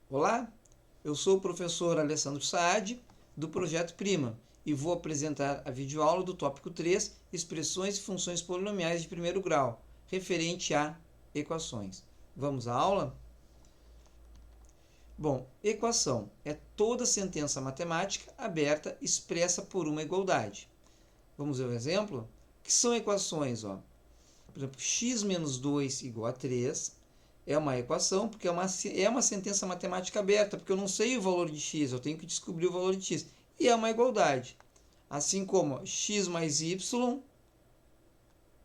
Olá, eu sou o professor Alessandro Saad, do Projeto Prima, e vou apresentar a videoaula do tópico 3, Expressões e funções polinomiais de primeiro grau, referente a equações. Vamos à aula? Bom, equação é toda sentença matemática aberta expressa por uma igualdade. Vamos ver o exemplo? O que são equações? Por exemplo, x menos 2 igual a 3 é uma equação, porque é uma sentença matemática aberta, porque eu não sei o valor de x, eu tenho que descobrir o valor de x. E é uma igualdade. Assim como x mais y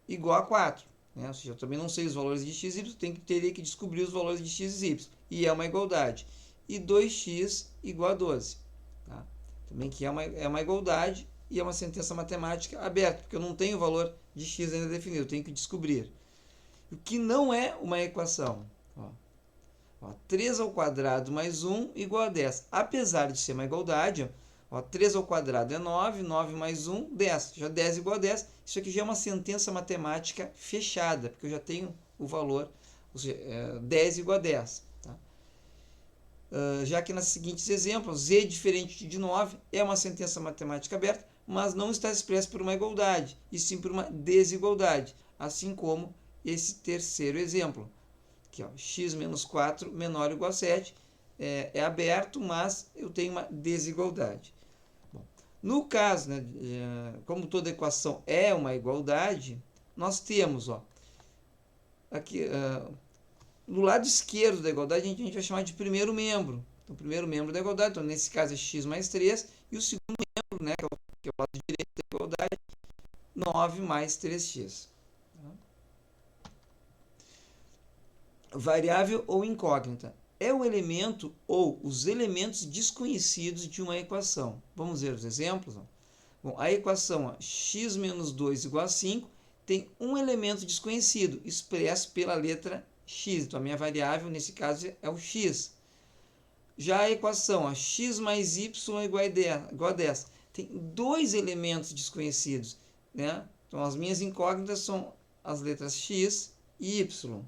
igual a 4. Né? Ou seja, eu também não sei os valores de x e y, teria que descobrir os valores de x e y. E é uma igualdade. E 2x igual a 12. Tá? Também que é uma igualdade e é uma sentença matemática aberta, porque eu não tenho o valor de x ainda definido, eu tenho que descobrir. O que não é uma equação? 3 ao quadrado mais 1 igual a 10. Apesar de ser uma igualdade, 3 ao quadrado é 9, 9 mais 1, 10. Já 10 igual a 10. Isso aqui já é uma sentença matemática fechada, porque eu já tenho o valor, ou seja, 10 igual a 10. Tá? Já que nos seguintes exemplos, z diferente de 9 é uma sentença matemática aberta, mas não está expressa por uma igualdade, e sim por uma desigualdade, assim como esse terceiro exemplo. Aqui, x menos 4 menor ou igual a 7 é aberto, mas eu tenho uma desigualdade. Bom, no caso, né, como toda equação é uma igualdade, nós temos aqui, no lado esquerdo da igualdade, a gente vai chamar de primeiro membro. Então, o primeiro membro da igualdade, então, nesse caso é x mais 3, e o segundo membro, né, que é o lado direito da igualdade, 9 mais 3x. Variável ou incógnita é o elemento ou os elementos desconhecidos de uma equação. Vamos ver os exemplos? Bom, a equação x menos 2 igual a 5 tem um elemento desconhecido, expresso pela letra x. Então, a minha variável, nesse caso, é o x. Já a equação x mais y igual a 10 tem dois elementos desconhecidos. Né? Então, as minhas incógnitas são as letras x e y.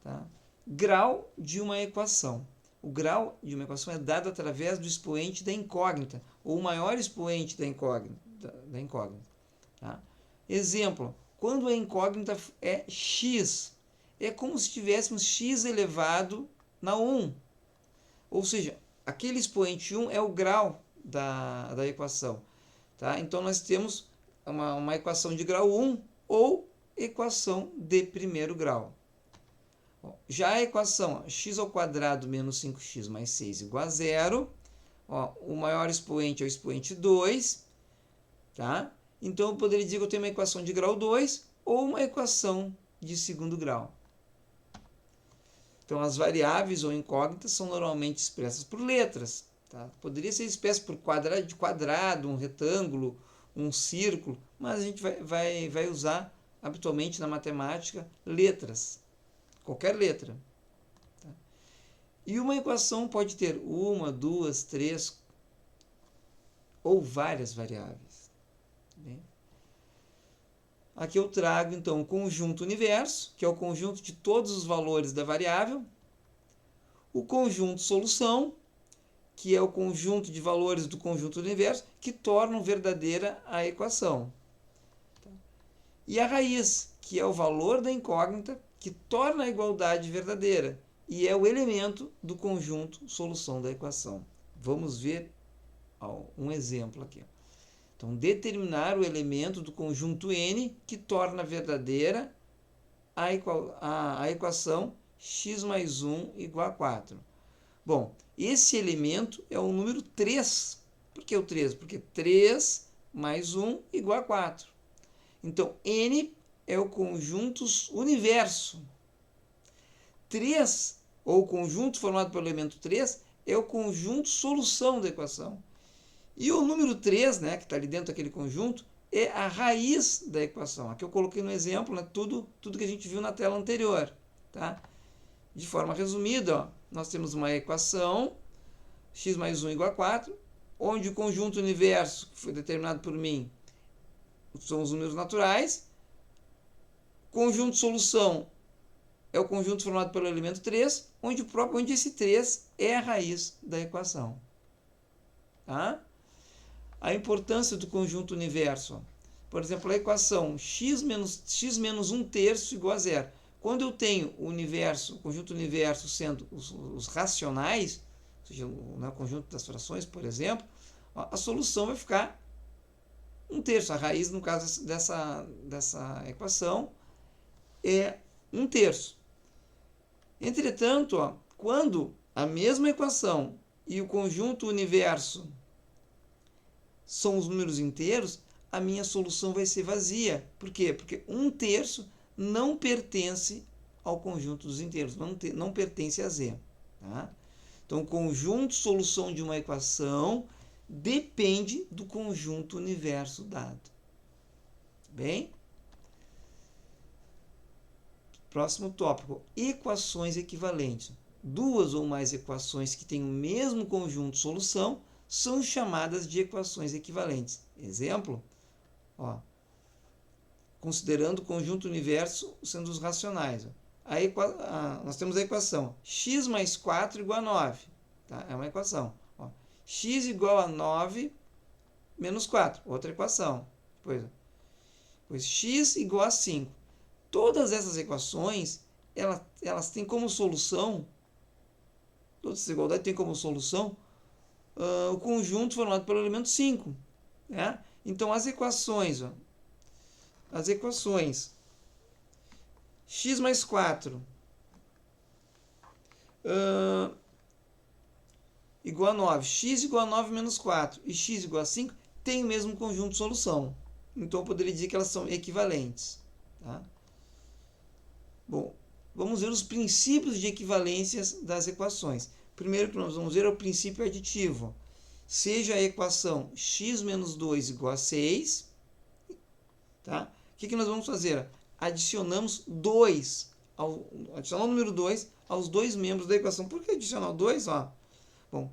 Tá? Grau de uma equação. O grau de uma equação é dado através do expoente da incógnita, ou o maior expoente da incógnita. Tá? Exemplo, quando a incógnita é x, é como se tivéssemos x elevado na 1. Ou seja, aquele expoente 1 é o grau da equação. Tá? Então, nós temos uma equação de grau 1 ou equação de primeiro grau. Já a equação x ao quadrado menos 5x mais 6 igual a 0, o maior expoente é o expoente 2, tá? Então eu poderia dizer que eu tenho uma equação de grau 2 ou uma equação de segundo grau. Então as variáveis ou incógnitas são normalmente expressas por letras. Tá? Poderia ser expressa por quadrado, um retângulo, um círculo, mas a gente vai usar habitualmente na matemática letras. Qualquer letra. Tá? E uma equação pode ter uma, duas, três ou várias variáveis. Bem? Aqui eu trago então o conjunto universo, que é o conjunto de todos os valores da variável, o conjunto solução, que é o conjunto de valores do conjunto universo, que tornam verdadeira a equação. Tá? E a raiz, que é o valor da incógnita, que torna a igualdade verdadeira e é o elemento do conjunto solução da equação. Vamos ver um exemplo aqui. Então, determinar o elemento do conjunto n que torna verdadeira a equação x mais 1 igual a 4. Bom, esse elemento é o número 3. Por que o 3? Porque 3 mais 1 igual a 4. Então, n é o conjunto universo. 3, ou o conjunto formado pelo elemento 3, é o conjunto solução da equação. E o número 3, né, que está ali dentro daquele conjunto, é a raiz da equação. Aqui eu coloquei no exemplo, né, tudo que a gente viu na tela anterior. Tá? De forma resumida, nós temos uma equação, x mais 1 igual a 4, onde o conjunto universo, que foi determinado por mim, são os números naturais. Conjunto solução é o conjunto formado pelo elemento 3, onde esse 3 é a raiz da equação. Tá? A importância do conjunto universo. Por exemplo, a equação x menos 1 terço igual a zero. Quando eu tenho o universo, o conjunto universo sendo os racionais, ou seja, o conjunto das frações, por exemplo, a solução vai ficar 1 terço. A raiz, no caso dessa equação, é 1 terço. Entretanto, quando a mesma equação e o conjunto universo são os números inteiros, a minha solução vai ser vazia. Por quê? Porque 1 terço não pertence ao conjunto dos inteiros, não pertence a z. Tá? Então, o conjunto solução de uma equação depende do conjunto universo dado. Bem? Próximo tópico, equações equivalentes. Duas ou mais equações que têm o mesmo conjunto solução são chamadas de equações equivalentes. Exemplo, considerando o conjunto universo sendo os racionais. Nós temos a equação x mais 4 igual a 9. Tá? É uma equação. X igual a 9 menos 4. Outra equação. Pois x igual a 5. Todas essas equações, elas têm como solução, toda essa igualdade tem como solução o conjunto formado pelo elemento 5. Né? Então, as equações x mais 4 igual a 9, x igual a 9 menos 4 e x igual a 5 tem o mesmo conjunto de solução. Então, eu poderia dizer que elas são equivalentes. Tá? Bom, vamos ver os princípios de equivalências das equações. Primeiro que nós vamos ver é o princípio aditivo. Seja a equação x menos 2 igual a 6, tá? O que nós vamos fazer? Adicionamos adicionar o número 2 aos dois membros da equação. Por que adicionar o 2? Bom,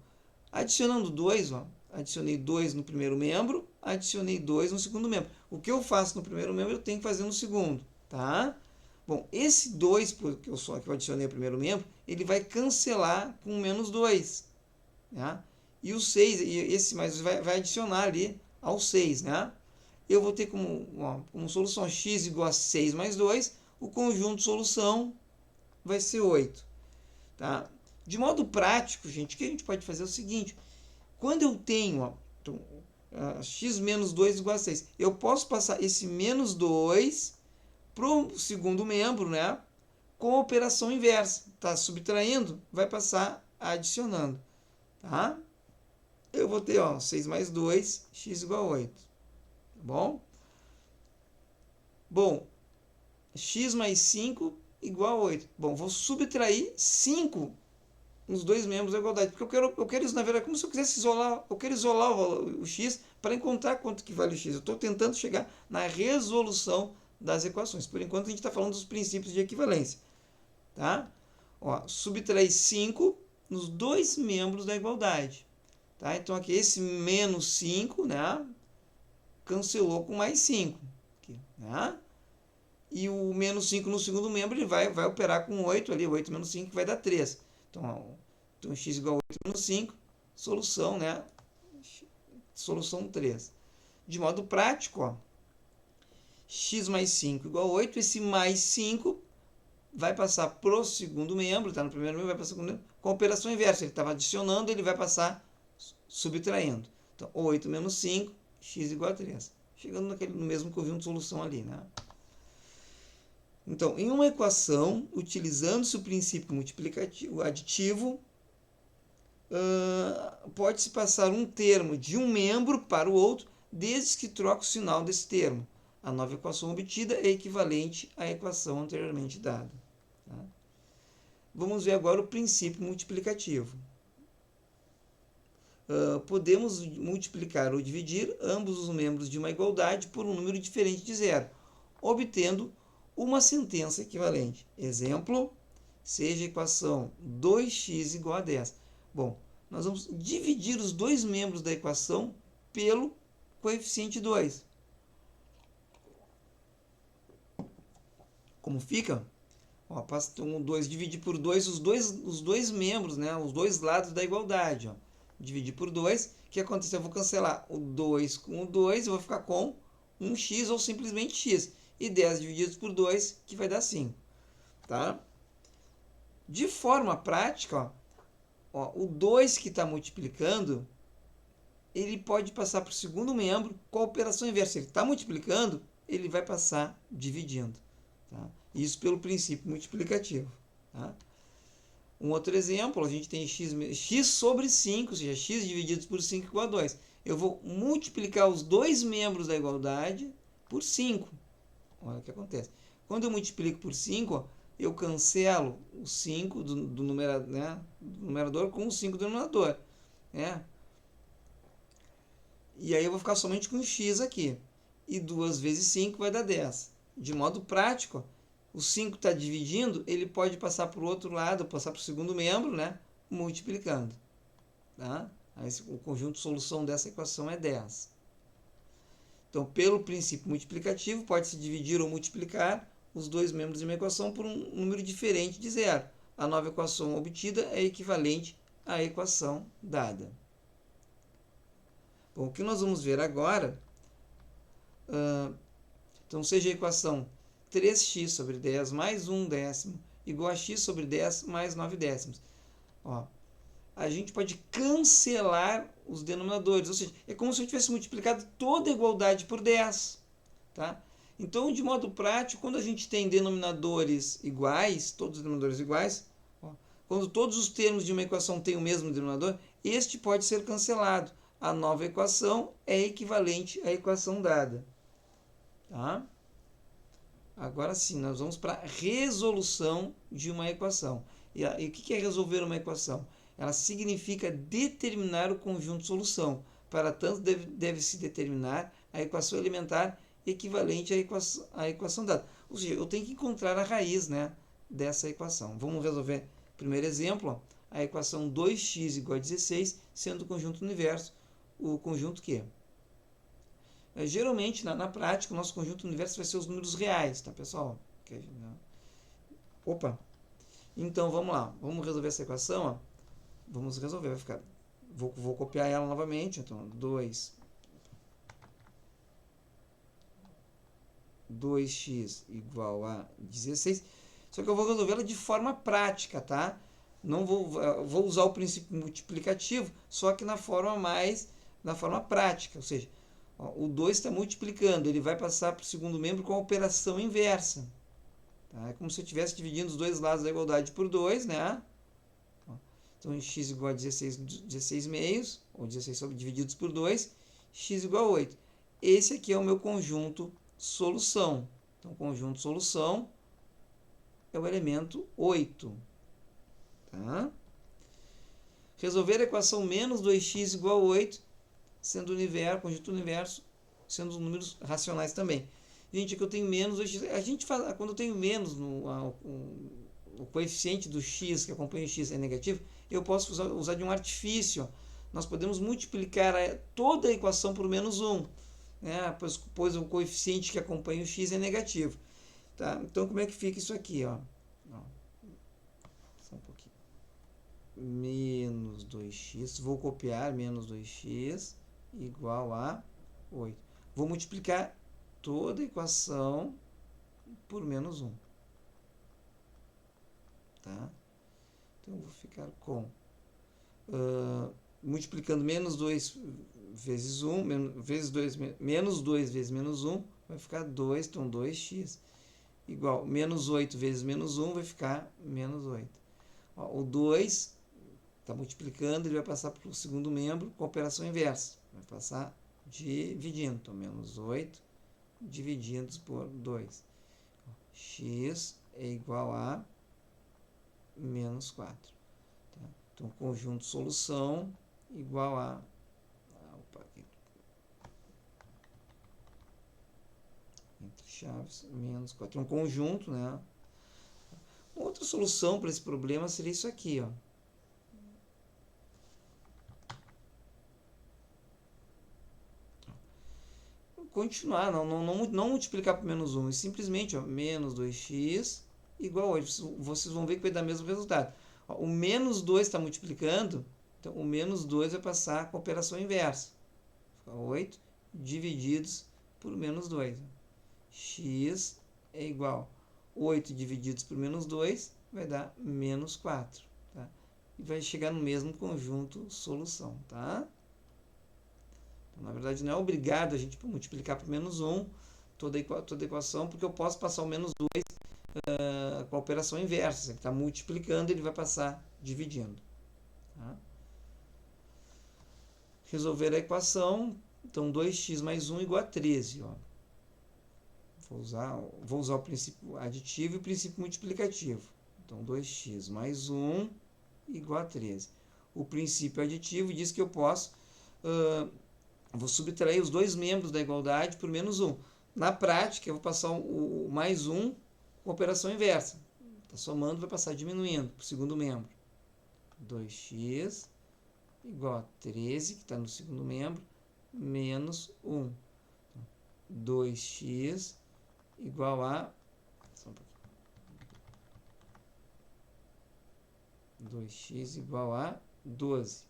adicionando 2, adicionei 2 no primeiro membro, adicionei 2 no segundo membro. O que eu faço no primeiro membro, eu tenho que fazer no segundo, tá? Bom, esse 2 que eu adicionei no primeiro membro, ele vai cancelar com menos 2, né? E o 6, esse mais vai adicionar ali ao 6, né? Eu vou ter como solução x igual a 6 mais 2, o conjunto de solução vai ser 8. Tá? De modo prático, gente, o que a gente pode fazer é o seguinte: quando eu tenho x menos 2 igual a 6, eu posso passar esse menos 2 para o segundo membro, né? Com a operação inversa. Está subtraindo, vai passar adicionando. Tá? Eu vou ter 6 mais 2, x igual a 8. Tá bom? Bom, x mais 5 igual a 8. Bom, vou subtrair 5 nos dois membros da igualdade, porque eu quero isso, na verdade, como se eu quisesse isolar, eu quero isolar o x para encontrar quanto que vale o x. Eu estou tentando chegar na resolução das equações. Por enquanto, a gente está falando dos princípios de equivalência. Tá? Subtrair 5 nos dois membros da igualdade. Tá? Então, aqui, esse menos 5, né? Cancelou com mais 5. Aqui, né? E o menos 5 no segundo membro, ele vai operar com 8 ali, 8 menos 5, que vai dar 3. Então, x igual a 8 menos 5, solução, né? Solução 3. De modo prático, x mais 5 igual a 8, esse mais 5 vai passar para o segundo membro, está no primeiro membro, vai para o segundo membro, com a operação inversa. Ele estava adicionando, ele vai passar subtraindo. Então, 8 menos 5, x igual a 3. Chegando no mesmo conjunto de solução ali, né? Então, em uma equação, utilizando-se o princípio multiplicativo aditivo, pode-se passar um termo de um membro para o outro, desde que troque o sinal desse termo. A nova equação obtida é equivalente à equação anteriormente dada. Tá? Vamos ver agora o princípio multiplicativo. Podemos multiplicar ou dividir ambos os membros de uma igualdade por um número diferente de zero, obtendo uma sentença equivalente. Exemplo, seja a equação 2x igual a 10. Bom, nós vamos dividir os dois membros da equação pelo coeficiente 2. Como fica? Ó, passa 2, dividir por 2 os dois membros, né? Os dois lados da igualdade. Ó. Dividir por 2. O que acontece? Eu vou cancelar o 2 com o 2, eu vou ficar com 1x ou simplesmente x. E 10 divididos por 2, que vai dar 5. Tá? De forma prática, ó, o 2 que está multiplicando, ele pode passar para o segundo membro com a operação inversa. Ele está multiplicando, ele vai passar dividindo. Tá? Isso pelo princípio multiplicativo. Tá? Um outro exemplo, a gente tem x sobre 5, ou seja, x dividido por 5 igual a 2. Eu vou multiplicar os dois membros da igualdade por 5. Olha o que acontece. Quando eu multiplico por 5, eu cancelo o 5 do numerador com o 5 do denominador. Né? E aí eu vou ficar somente com x aqui. E 2 vezes 5 vai dar 10. De modo prático, o 5 está dividindo, ele pode passar para o outro lado, passar para o segundo membro, né? Multiplicando. Tá? Aí, o conjunto de solução dessa equação é 10. Então, pelo princípio multiplicativo, pode-se dividir ou multiplicar os dois membros de uma equação por um número diferente de zero. A nova equação obtida é equivalente à equação dada. Bom, o que nós vamos ver agora, então seja a equação 3x sobre 10 mais 1 décimo igual a x sobre 10 mais 9 décimos. Ó, a gente pode cancelar os denominadores, ou seja, é como se eu tivesse multiplicado toda a igualdade por 10. Tá? Então, de modo prático, quando a gente tem denominadores iguais, todos os denominadores iguais, ó, quando todos os termos de uma equação têm o mesmo denominador, este pode ser cancelado. A nova equação é equivalente à equação dada. Tá? Agora sim, nós vamos para a resolução de uma equação. E o que é resolver uma equação? Ela significa determinar o conjunto de solução. Para tanto, deve-se determinar a equação elementar equivalente à equação dada. Ou seja, eu tenho que encontrar a raiz, né, dessa equação. Vamos resolver o primeiro exemplo. Ó, a equação 2x igual a 16, sendo o conjunto universo o conjunto Q. Geralmente, na prática, o nosso conjunto universo vai ser os números reais, tá, pessoal? Opa! Então, vamos lá. Vamos resolver essa equação, ó. Vamos resolver, vai ficar... Vou copiar ela novamente, então, 2x igual a 16. Só que eu vou resolver ela de forma prática, tá? Não vou usar o princípio multiplicativo, só que na forma prática, ou seja, ó, o 2 está multiplicando, ele vai passar para o segundo membro com a operação inversa. Tá? É como se eu estivesse dividindo os dois lados da igualdade por 2, né? Então, x igual a 16 meios, ou 16 divididos por 2, x igual a 8. Esse aqui é o meu conjunto solução. Então, conjunto solução é o elemento 8. Tá? Resolver a equação menos 2x igual a 8, sendo o conjunto universo, sendo os números racionais também. Gente, aqui eu tenho menos 2x. A gente faz, quando eu tenho menos o coeficiente do x, que acompanha o x, é negativo, eu posso usar de um artifício. Nós podemos multiplicar toda a equação por menos 1, né? Pois o coeficiente que acompanha o x é negativo. Tá? Então, como é que fica isso aqui? Ó? Só um pouquinho. Menos 2x, vou copiar menos 2x igual a 8. Vou multiplicar toda a equação por menos 1. Tá? Então, eu vou ficar com multiplicando menos 2 vezes 1, menos 2 vezes menos 1, vai ficar 2, então 2x, igual menos 8 vezes menos 1, vai ficar menos 8. Ó, o 2 está multiplicando, ele vai passar para o segundo membro com a operação inversa, vai passar dividindo, então menos 8 divididos por 2. X é igual a menos 4. Tá? Então, conjunto solução igual a... entre chaves, menos 4. É um conjunto, né? Outra solução para esse problema seria isso aqui, ó. Continuar, não multiplicar por menos 1, e simplesmente, ó, menos 2x igual a 8. Vocês vão ver que vai dar o mesmo resultado. Ó, o menos 2 está multiplicando, então o menos 2 vai passar com a operação inversa. Fica 8 divididos por menos 2. X é igual a 8 divididos por menos 2 vai dar menos 4. Tá? E vai chegar no mesmo conjunto solução. Tá? Então, na verdade, não é obrigado a gente multiplicar por menos 1 toda a equação, porque eu posso passar o menos 2 com a operação inversa. Se ele está multiplicando, ele vai passar dividindo. Tá? Resolver a equação, então 2x mais 1 igual a 13. Ó. Vou usar o princípio aditivo e o princípio multiplicativo. Então 2x mais 1 igual a 13. O princípio aditivo diz que eu posso, vou subtrair os dois membros da igualdade por menos 1. Na prática, eu vou passar o mais 1 com operação inversa. Está somando, vai passar diminuindo para o segundo membro. 2x igual a 13, que está no segundo membro, menos 1. 2x igual a... Só um pouquinho. 2x igual a 12.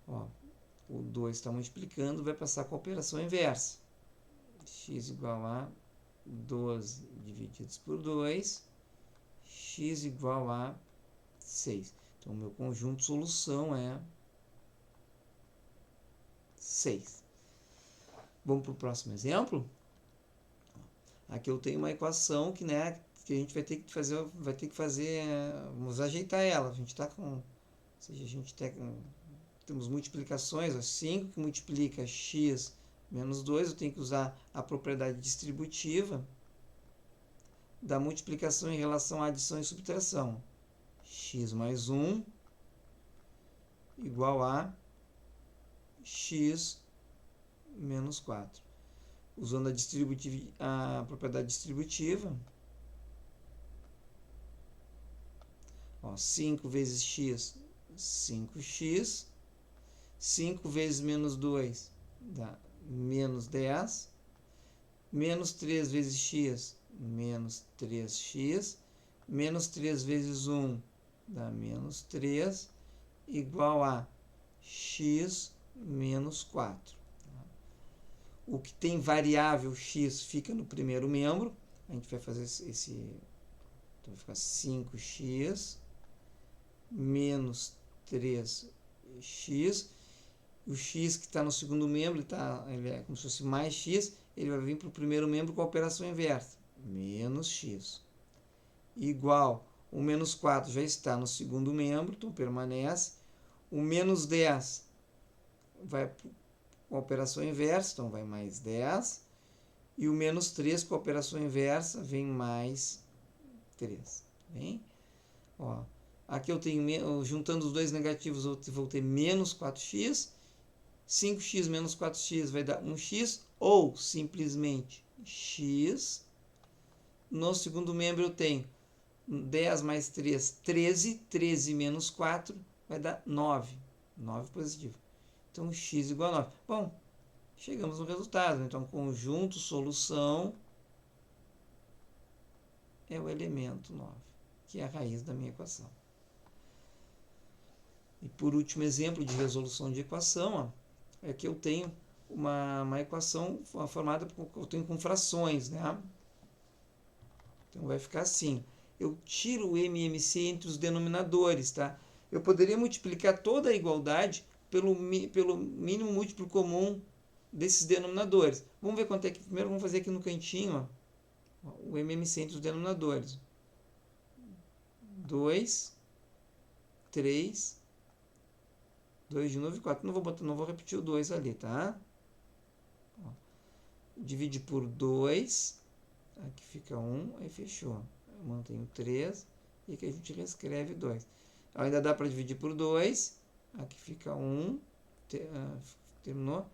Ó, o 2 está multiplicando, vai passar com a operação inversa. X igual a 12 divididos por 2, x igual a 6. Então, o meu conjunto de solução é 6. Vamos para o próximo exemplo? Aqui eu tenho uma equação que, né, que a gente vai ter que fazer, vamos ajeitar ela. A gente está com, ou seja, a gente temos multiplicações, ó, 5 que multiplica x menos 2, eu tenho que usar a propriedade distributiva da multiplicação em relação à adição e subtração. X mais 1 igual a x menos 4. Usando a propriedade distributiva, ó, 5 vezes x, 5x. 5 vezes menos 2 dá menos 10. Menos 3 vezes x, menos 3x. Menos 3 vezes 1 dá menos 3, igual a x menos 4. O que tem variável x fica no primeiro membro. A gente vai fazer esse... Então vai ficar 5x menos 3x. O x que está no segundo membro, ele é como se fosse mais x, ele vai vir para o primeiro membro com a operação inversa. Menos x. Igual, o menos 4 já está no segundo membro, então permanece. O menos 10 vai com a operação inversa, então vai mais 10. E o menos 3 com a operação inversa vem mais 3. Bem? Ó, aqui eu tenho, juntando os dois negativos, eu vou ter menos 4x. 5x menos 4x vai dar 1x, ou simplesmente x. No segundo membro eu tenho 10 mais 3, 13. 13 menos 4 vai dar 9. 9 positivo. Então, x igual a 9. Bom, chegamos no resultado. Então, conjunto solução é o elemento 9, que é a raiz da minha equação. E por último exemplo de resolução de equação, ó, é que eu tenho uma equação formada com frações, né? Então vai ficar assim. Eu tiro o MMC entre os denominadores, tá? Eu poderia multiplicar toda a igualdade pelo mínimo múltiplo comum desses denominadores. Vamos ver quanto é que... Primeiro vamos fazer aqui no cantinho, ó, o MMC entre os denominadores. 2, 3, 2 de novo e 4. Não vou repetir o 2 ali, tá? Ó, divide por 2, aqui fica 1, aí fechou. Eu mantenho 3 e aqui a gente reescreve 2. Ainda dá para dividir por 2, aqui fica 1, terminou,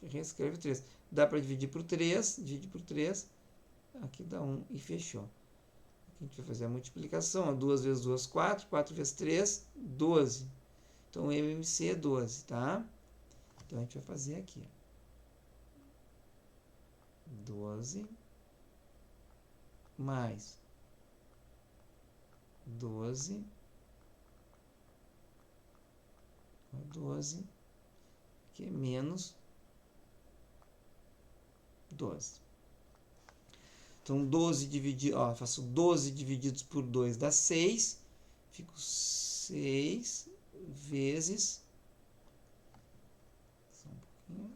reescreve 3. Dá para dividir por 3, divide por 3, aqui dá 1 e fechou. Aqui a gente vai fazer a multiplicação, 2 vezes 2, 4, 4 vezes 3, 12. Então, o MMC é 12, tá? Então, a gente vai fazer aqui. 12 mais 12, 12, que é menos 12. Então, 12 dividido, ó, faço 12 divididos por 2 dá 6. Fico 6 vezes... Só um pouquinho.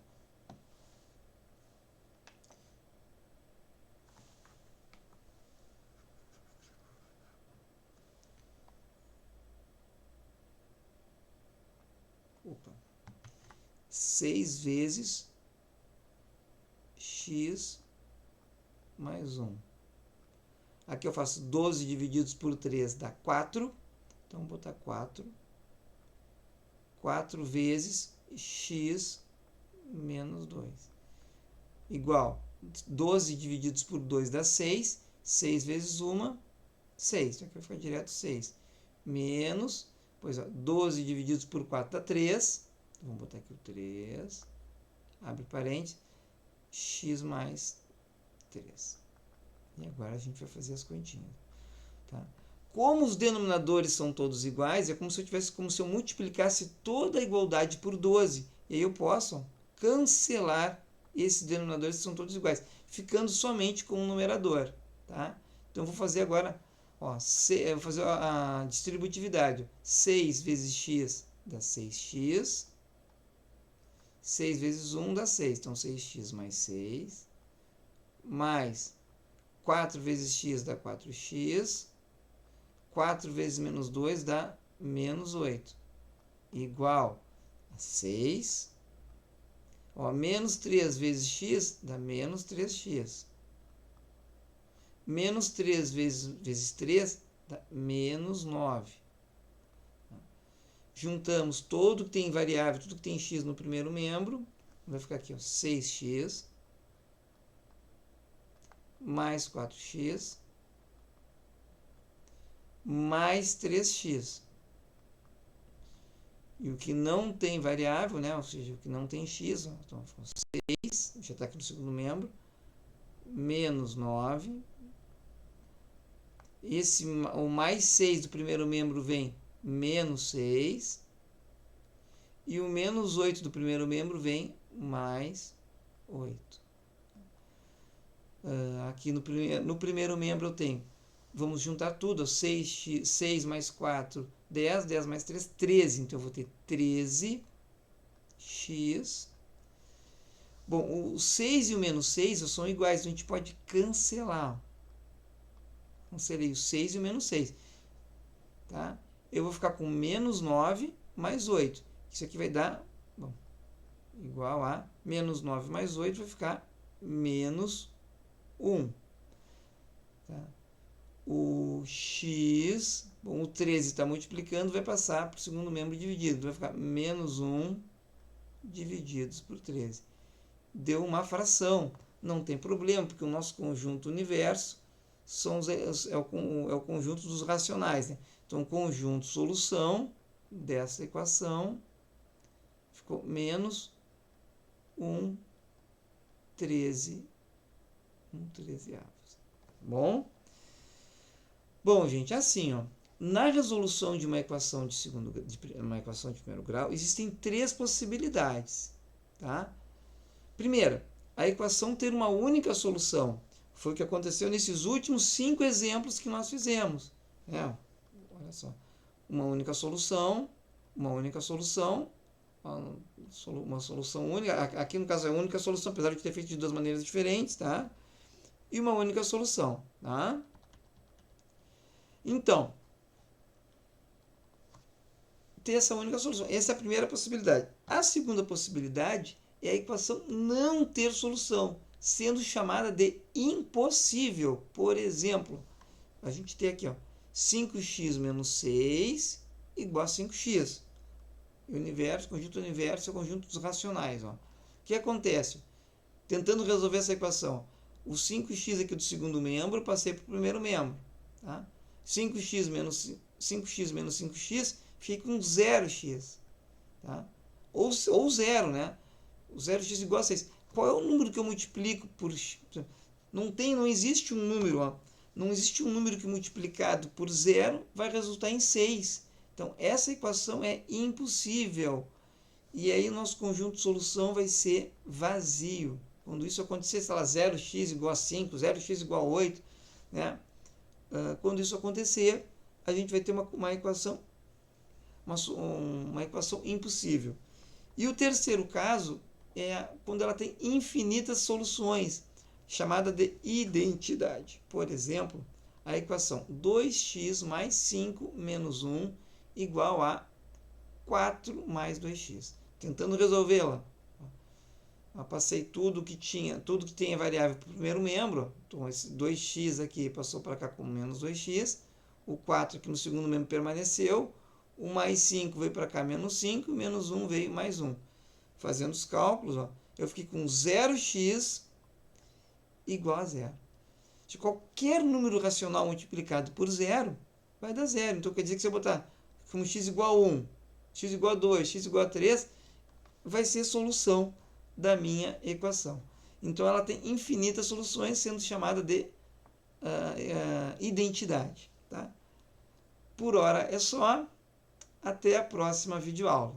Opa. 6 vezes x mais 1. Aqui eu faço 12 divididos por 3 dá 4. Então, vou botar 4. 4 vezes x menos 2. Igual. 12 divididos por 2 dá 6. 6 vezes 1, 6. Então, aqui vai ficar direto 6. Menos, pois, ó, 12 divididos por 4 dá 3. Então, vamos botar aqui o 3. Abre parênteses. X mais 3. E agora a gente vai fazer as continhas. Tá? Como os denominadores são todos iguais, é como se eu multiplicasse toda a igualdade por 12. E aí eu posso cancelar esses denominadores que são todos iguais, ficando somente com o numerador. Tá? Então eu vou fazer agora, ó, eu vou fazer a distributividade. 6 vezes x dá 6x. 6 vezes 1 dá 6. Então 6x mais 6. Mais 4 vezes x dá 4x. 4 vezes menos 2 dá menos 8. Igual a 6. Ó, menos 3 vezes x dá menos 3x. Menos 3 vezes 3 dá menos 9. Juntamos tudo que tem variável, tudo que tem x no primeiro membro. Vai ficar aqui, ó, 6x. Mais 4x. Mais 3x. E o que não tem variável, né? Ou seja, o que não tem x, ó, então 6, já está aqui no segundo membro, menos 9. O mais 6 do primeiro membro vem menos 6. E o menos 8 do primeiro membro vem mais 8. Aqui no primeiro membro eu tenho, vamos juntar tudo, 6 mais 4, 10, 10 mais 3, 13. Então eu vou ter 13x. Bom, o 6 e o menos 6 são iguais, então a gente pode cancelar. Cancelei o 6 e o menos 6. Tá? Eu vou ficar com menos 9 mais 8. Isso aqui vai dar, bom, igual a menos 9 mais 8 vai ficar menos 1. Tá? O x, bom, o 13 está multiplicando, vai passar para o segundo membro dividido. Vai ficar menos 1 divididos por 13. Deu uma fração. Não tem problema, porque o nosso conjunto universo é o conjunto dos racionais. Né? Então, o conjunto solução dessa equação ficou menos 1 13 avos. Bom? Bom, gente, assim, ó, na resolução de uma equação de primeiro grau, existem 3 possibilidades. Tá? Primeira, a equação ter uma única solução. Foi o que aconteceu nesses últimos 5 exemplos que nós fizemos. Olha só. Uma única solução, uma solução única. Aqui no caso é a única solução, apesar de ter feito de 2 maneiras diferentes, tá? E uma única solução, tá? Então, ter essa única solução. Essa é a primeira possibilidade. A segunda possibilidade é a equação não ter solução, sendo chamada de impossível. Por exemplo, a gente tem aqui, ó, 5x menos 6 igual a 5x. O conjunto universo é o conjunto dos racionais. Ó. O que acontece? Tentando resolver essa equação, o 5x aqui do segundo membro, eu passei para o primeiro membro. Tá? 5x menos 5x fica com 0x. Tá? Ou 0, né? O 0x igual a 6. Qual é o número que eu multiplico por x? Não existe um número. Ó. Não existe um número que multiplicado por zero vai resultar em 6. Então, essa equação é impossível. E aí, o nosso conjunto de solução vai ser vazio. Quando isso acontecer, sei lá, 0x igual a 5, 0x igual a 8, né? Quando isso acontecer, a gente vai ter uma equação impossível. E o terceiro caso é quando ela tem infinitas soluções, chamada de identidade. Por exemplo, a equação 2x mais 5 menos 1 igual a 4 mais 2x. Tentando resolvê-la. Passei tudo que tem a variável para o primeiro membro. Então, esse 2x aqui passou para cá como menos 2x. O 4 aqui no segundo membro permaneceu. O mais 5 veio para cá menos 5. Menos 1 veio mais 1. Fazendo os cálculos, eu fiquei com 0x igual a 0. Se qualquer número racional multiplicado por 0, vai dar 0. Então, quer dizer que se eu botar como x igual a 1, x igual a 2, x igual a 3, vai ser a solução da minha equação. Então, ela tem infinitas soluções, sendo chamada de identidade. Tá? Por hora é só. Até a próxima videoaula.